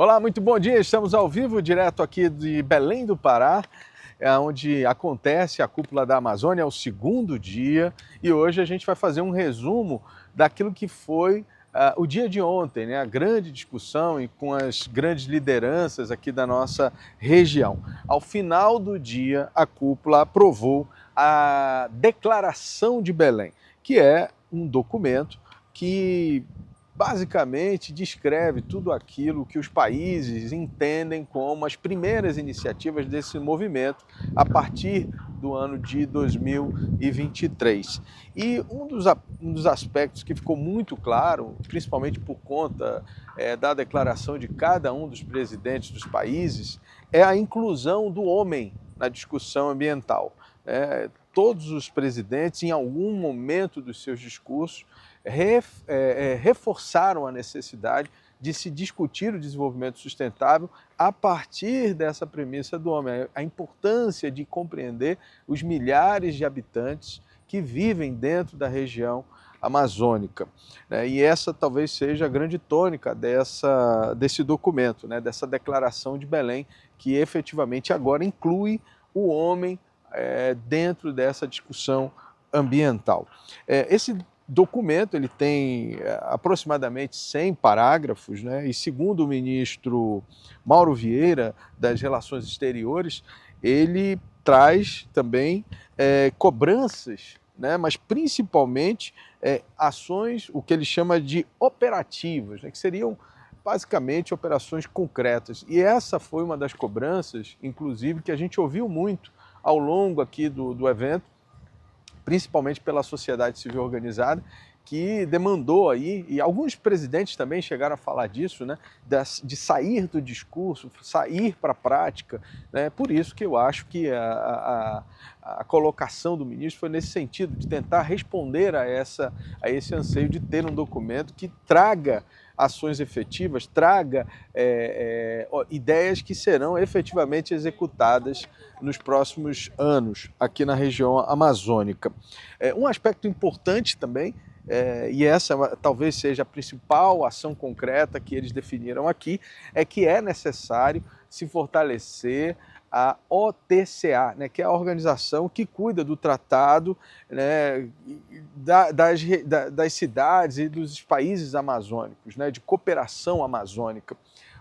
Olá, muito bom dia. Estamos ao vivo, direto aqui de Belém do Pará, onde acontece a Cúpula da Amazônia, é o segundo dia, e hoje a gente vai fazer um resumo daquilo que foi o dia de ontem, né? A grande discussão e com as grandes lideranças aqui da nossa região. Ao final do dia, a cúpula aprovou a Declaração de Belém, que é um documento que basicamente descreve tudo aquilo que os países entendem como as primeiras iniciativas desse movimento a partir do ano de 2023. E um dos aspectos que ficou muito claro, principalmente por conta da declaração de cada um dos presidentes dos países, é a inclusão do homem na discussão ambiental. Todos os presidentes, em algum momento dos seus discursos, reforçaram a necessidade de se discutir o desenvolvimento sustentável a partir dessa premissa do homem, a importância de compreender os milhares de habitantes que vivem dentro da região amazônica. E essa talvez seja a grande tônica desse documento, dessa Declaração de Belém, que efetivamente agora inclui o homem dentro dessa discussão ambiental. Esse documento ele tem aproximadamente 100 parágrafos, e segundo o ministro Mauro Vieira, das Relações Exteriores, ele traz também cobranças, mas principalmente ações, o que ele chama de operativas, que seriam basicamente operações concretas. E essa foi uma das cobranças, inclusive, que a gente ouviu muito ao longo aqui do evento, principalmente pela sociedade civil organizada, que demandou aí, e alguns presidentes também chegaram a falar disso, de sair do discurso, sair para a prática. Por isso que eu acho que a colocação do ministro foi nesse sentido, de tentar responder a esse anseio de ter um documento que traga ações efetivas, traga ideias que serão efetivamente executadas nos próximos anos aqui na região amazônica. Um aspecto importante também, e essa talvez seja a principal ação concreta que eles definiram aqui, é que é necessário se fortalecer a OTCA, que é a organização que cuida do tratado das cidades e dos países amazônicos, de cooperação amazônica.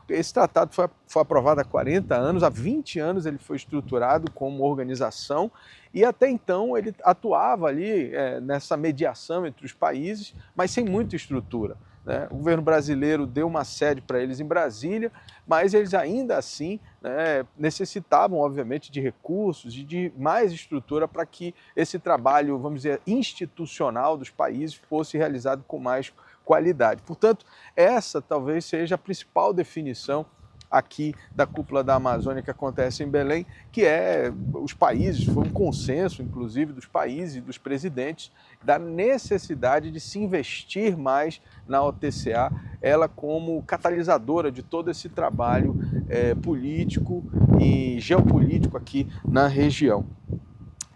Esse tratado foi aprovado há 40 anos, há 20 anos ele foi estruturado como organização e até então ele atuava ali nessa mediação entre os países, mas sem muita estrutura. O governo brasileiro deu uma sede para eles em Brasília, mas eles ainda assim necessitavam, obviamente, de recursos e de mais estrutura para que esse trabalho, vamos dizer, institucional dos países fosse realizado com mais qualidade. Portanto, essa talvez seja a principal definição aqui da Cúpula da Amazônia que acontece em Belém, que os países, foi um consenso, inclusive, dos países e dos presidentes, da necessidade de se investir mais na OTCA, ela como catalisadora de todo esse trabalho político e geopolítico aqui na região.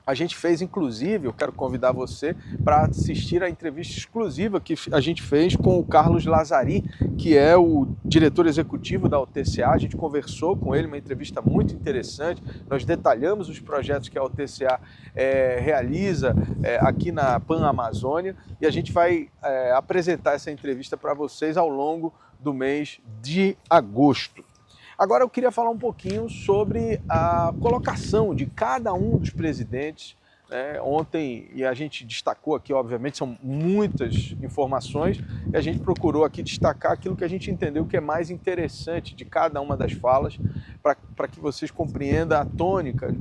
A gente fez, inclusive, eu quero convidar você para assistir a entrevista exclusiva que a gente fez com o Carlos Lazari, que é o diretor executivo da OTCA. A gente conversou com ele, uma entrevista muito interessante. Nós detalhamos os projetos que a OTCA realiza aqui na Pan-Amazônia e a gente vai apresentar essa entrevista para vocês ao longo do mês de agosto. Agora eu queria falar um pouquinho sobre a colocação de cada um dos presidentes. Ontem, e a gente destacou aqui, obviamente, são muitas informações, e a gente procurou aqui destacar aquilo que a gente entendeu que é mais interessante de cada uma das falas, para que vocês compreendam a tônica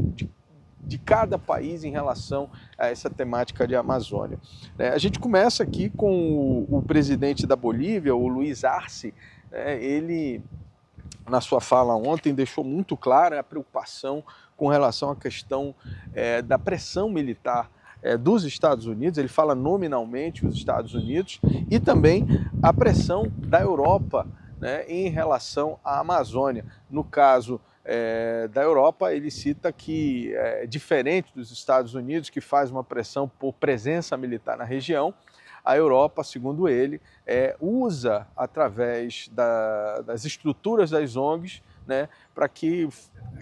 de cada país em relação a essa temática de Amazônia. A gente começa aqui com o presidente da Bolívia, o Luiz Arce. Ele, na sua fala ontem, deixou muito clara a preocupação com relação à questão da pressão militar dos Estados Unidos. Ele fala nominalmente os Estados Unidos e também a pressão da Europa em relação à Amazônia. No caso da Europa, ele cita que, diferente dos Estados Unidos, que faz uma pressão por presença militar na região, a Europa, segundo ele, usa através das estruturas das ONGs, né, para que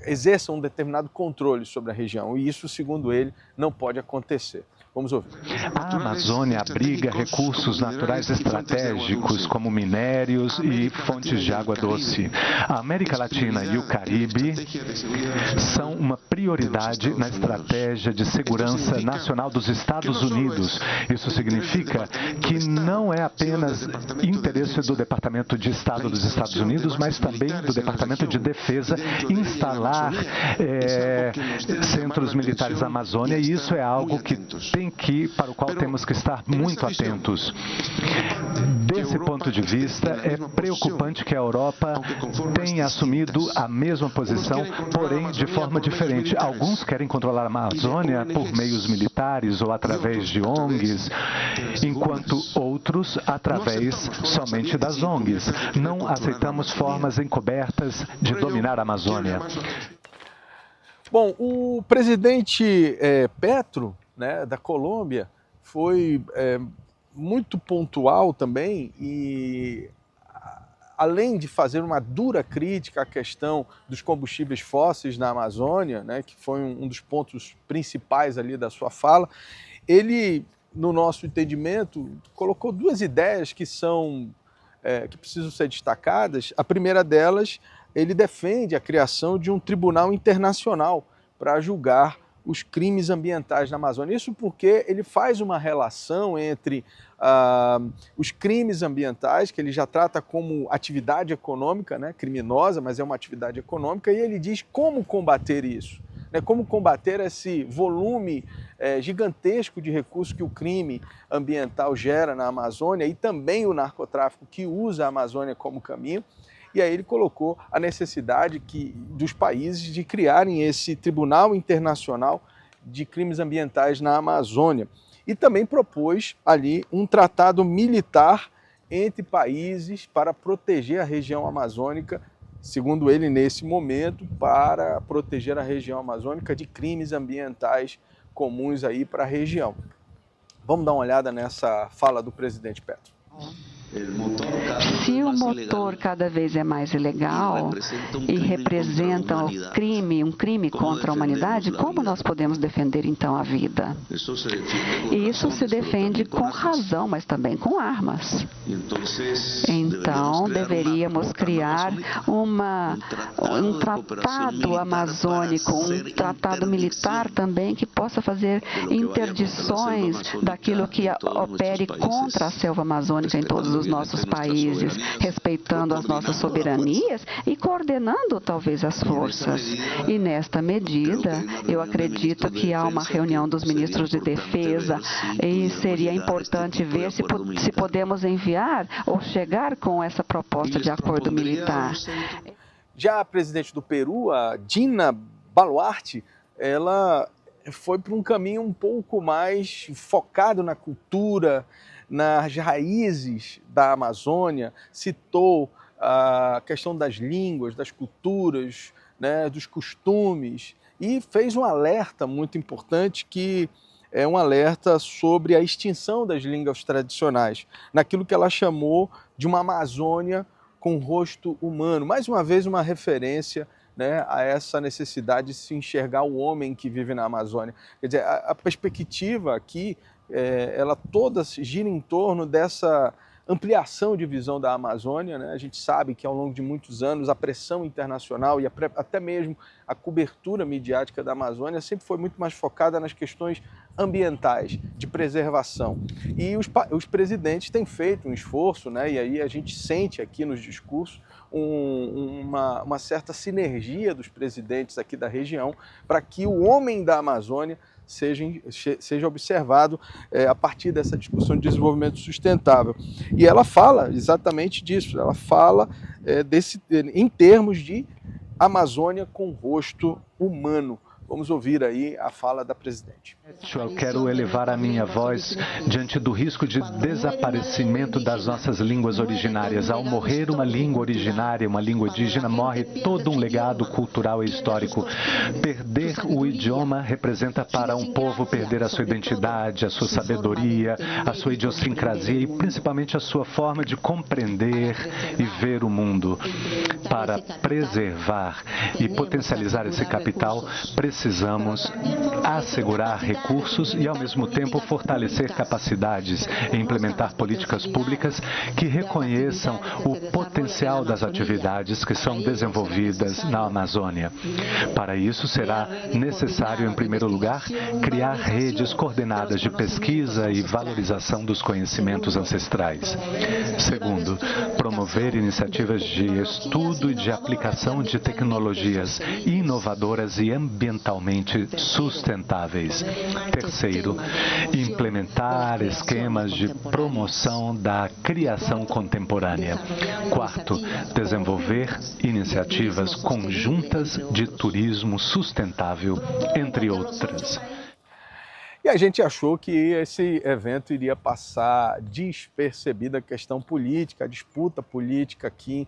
exerçam um determinado controle sobre a região. E isso, segundo ele, não pode acontecer. Vamos ouvir. A Amazônia abriga recursos naturais estratégicos como minérios e fontes de água doce. A América Latina e o Caribe são uma prioridade na estratégia de segurança nacional dos Estados Unidos. Isso significa que não é apenas interesse do Departamento de Estado dos Estados Unidos, mas também do Departamento de Defesa instalar centros militares na Amazônia, e isso é algo para o qual temos que estar muito atentos. Desse ponto de vista, é preocupante que a Europa tenha assumido a mesma posição, porém de forma diferente. Alguns querem controlar a Amazônia por meios militares ou através de ONGs, enquanto outros através somente das ONGs. Não aceitamos formas encobertas de dominar a Amazônia. Bom, o presidente Petro, né, da Colômbia, foi muito pontual também e, além de fazer uma dura crítica à questão dos combustíveis fósseis na Amazônia, né, que foi um dos pontos principais ali da sua fala, ele, no nosso entendimento, colocou duas ideias que precisam ser destacadas. A primeira delas, ele defende a criação de um tribunal internacional para julgar os crimes ambientais na Amazônia. Isso porque ele faz uma relação entre os crimes ambientais, que ele já trata como atividade econômica, né, criminosa, mas é uma atividade econômica, e ele diz como combater isso, né, como combater esse volume gigantesco de recursos que o crime ambiental gera na Amazônia e também o narcotráfico que usa a Amazônia como caminho. E aí ele colocou a necessidade dos países de criarem esse Tribunal Internacional de Crimes Ambientais na Amazônia. E também propôs ali um tratado militar entre países para proteger a região amazônica, segundo ele, nesse momento, para proteger a região amazônica de crimes ambientais comuns aí para a região. Vamos dar uma olhada nessa fala do presidente Petro. Se o motor cada vez é mais ilegal e representa um crime contra a humanidade, como nós podemos defender então a vida? E isso se defende com razão, mas também com armas. Então, deveríamos criar um tratado amazônico, um tratado militar também que possa fazer interdições daquilo que opere contra a selva amazônica em todos os nossos países, respeitando as nossas soberanias e coordenando talvez as forças. E nesta medida, eu acredito que há uma reunião dos ministros de defesa e seria importante ver se podemos enviar ou chegar com essa proposta de acordo militar. Já a presidente do Peru, a Dina Boluarte, ela foi para um caminho um pouco mais focado na cultura, nas raízes da Amazônia, citou a questão das línguas, das culturas, né, dos costumes, e fez um alerta muito importante, que é um alerta sobre a extinção das línguas tradicionais, naquilo que ela chamou de uma Amazônia com rosto humano. Mais uma vez, uma referência, né, a essa necessidade de se enxergar o homem que vive na Amazônia. Quer dizer, a perspectiva aqui, ela toda gira em torno dessa ampliação de visão da Amazônia, né? A gente sabe que ao longo de muitos anos a pressão internacional e até mesmo a cobertura midiática da Amazônia sempre foi muito mais focada nas questões ambientais, de preservação. E os presidentes têm feito um esforço, né? E aí a gente sente aqui nos discursos uma certa sinergia dos presidentes aqui da região para que o homem da Amazônia seja observado a partir dessa discussão de desenvolvimento sustentável. E ela fala exatamente disso, ela fala em termos de Amazônia com rosto humano. Vamos ouvir aí a fala da presidente. Eu quero elevar a minha voz diante do risco de desaparecimento das nossas línguas originárias. Ao morrer uma língua originária, uma língua indígena, morre todo um legado cultural e histórico. Perder o idioma representa para um povo perder a sua identidade, a sua sabedoria, a sua idiosincrasia e principalmente a sua forma de compreender e ver o mundo. Para preservar e potencializar esse capital, precisamos assegurar recursos e, ao mesmo tempo, fortalecer capacidades e implementar políticas públicas que reconheçam o potencial das atividades que são desenvolvidas na Amazônia. Para isso, será necessário, em primeiro lugar, criar redes coordenadas de pesquisa e valorização dos conhecimentos ancestrais. Segundo, promover iniciativas de estudo e de aplicação de tecnologias inovadoras e ambientalmente sustentáveis. Terceiro, implementar esquemas de promoção da criação contemporânea. Quarto, desenvolver iniciativas conjuntas de turismo sustentável, entre outras. E a gente achou que esse evento iria passar despercebida a questão política, a disputa política aqui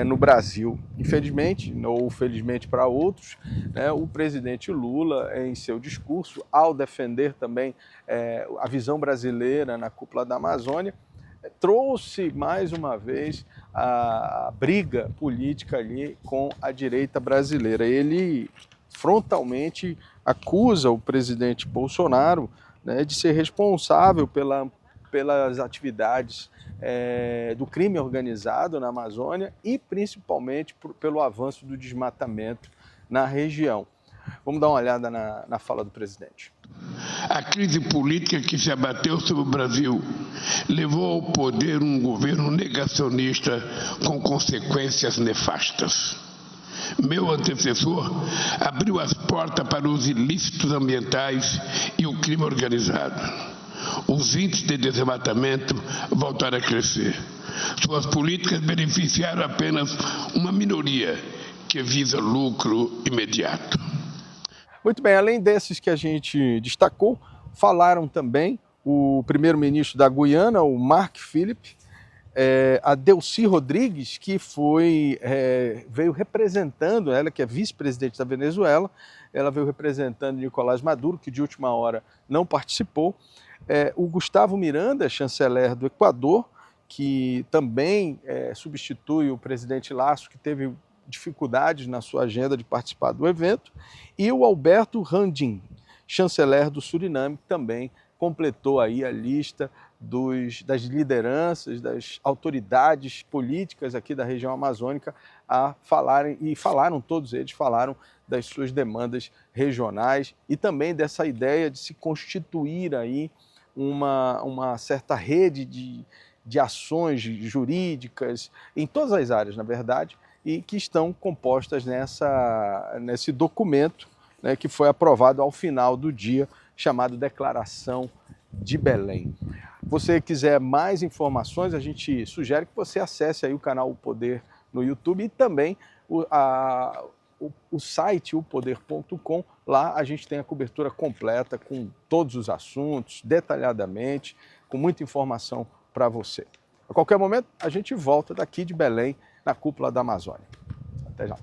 no Brasil. Infelizmente, ou felizmente para outros, né, o presidente Lula, em seu discurso, ao defender também a visão brasileira na cúpula da Amazônia, trouxe mais uma vez a briga política ali com a direita brasileira. Ele frontalmente acusa o presidente Bolsonaro, né, de ser responsável pelas atividades do crime organizado na Amazônia e principalmente pelo avanço do desmatamento na região. Vamos dar uma olhada na fala do presidente. A crise política que se abateu sobre o Brasil levou ao poder um governo negacionista com consequências nefastas. Meu antecessor abriu as portas para os ilícitos ambientais e o crime organizado. Os índices de desmatamento voltaram a crescer. Suas políticas beneficiaram apenas uma minoria que visa lucro imediato. Muito bem, além desses que a gente destacou, falaram também o primeiro-ministro da Guiana, o Mark Philip, a Delcy Rodrigues, que veio representando, ela que é vice-presidente da Venezuela, ela veio representando Nicolás Maduro, que de última hora não participou, o Gustavo Miranda, chanceler do Equador, que também substitui o presidente Lasso, que teve dificuldades na sua agenda de participar do evento, e o Alberto Randin, chanceler do Suriname, que também completou aí a lista das lideranças, das autoridades políticas aqui da região amazônica a falarem, e todos eles falaram das suas demandas regionais e também dessa ideia de se constituir aí uma certa rede de ações jurídicas em todas as áreas, na verdade, e que estão compostas nesse documento, né, que foi aprovado ao final do dia, chamado Declaração de Belém. Se você quiser mais informações, a gente sugere que você acesse aí o canal O Poder no YouTube e também o site opoder.com. Lá a gente tem a cobertura completa com todos os assuntos, detalhadamente, com muita informação para você. A qualquer momento, a gente volta daqui de Belém, na cúpula da Amazônia. Até já.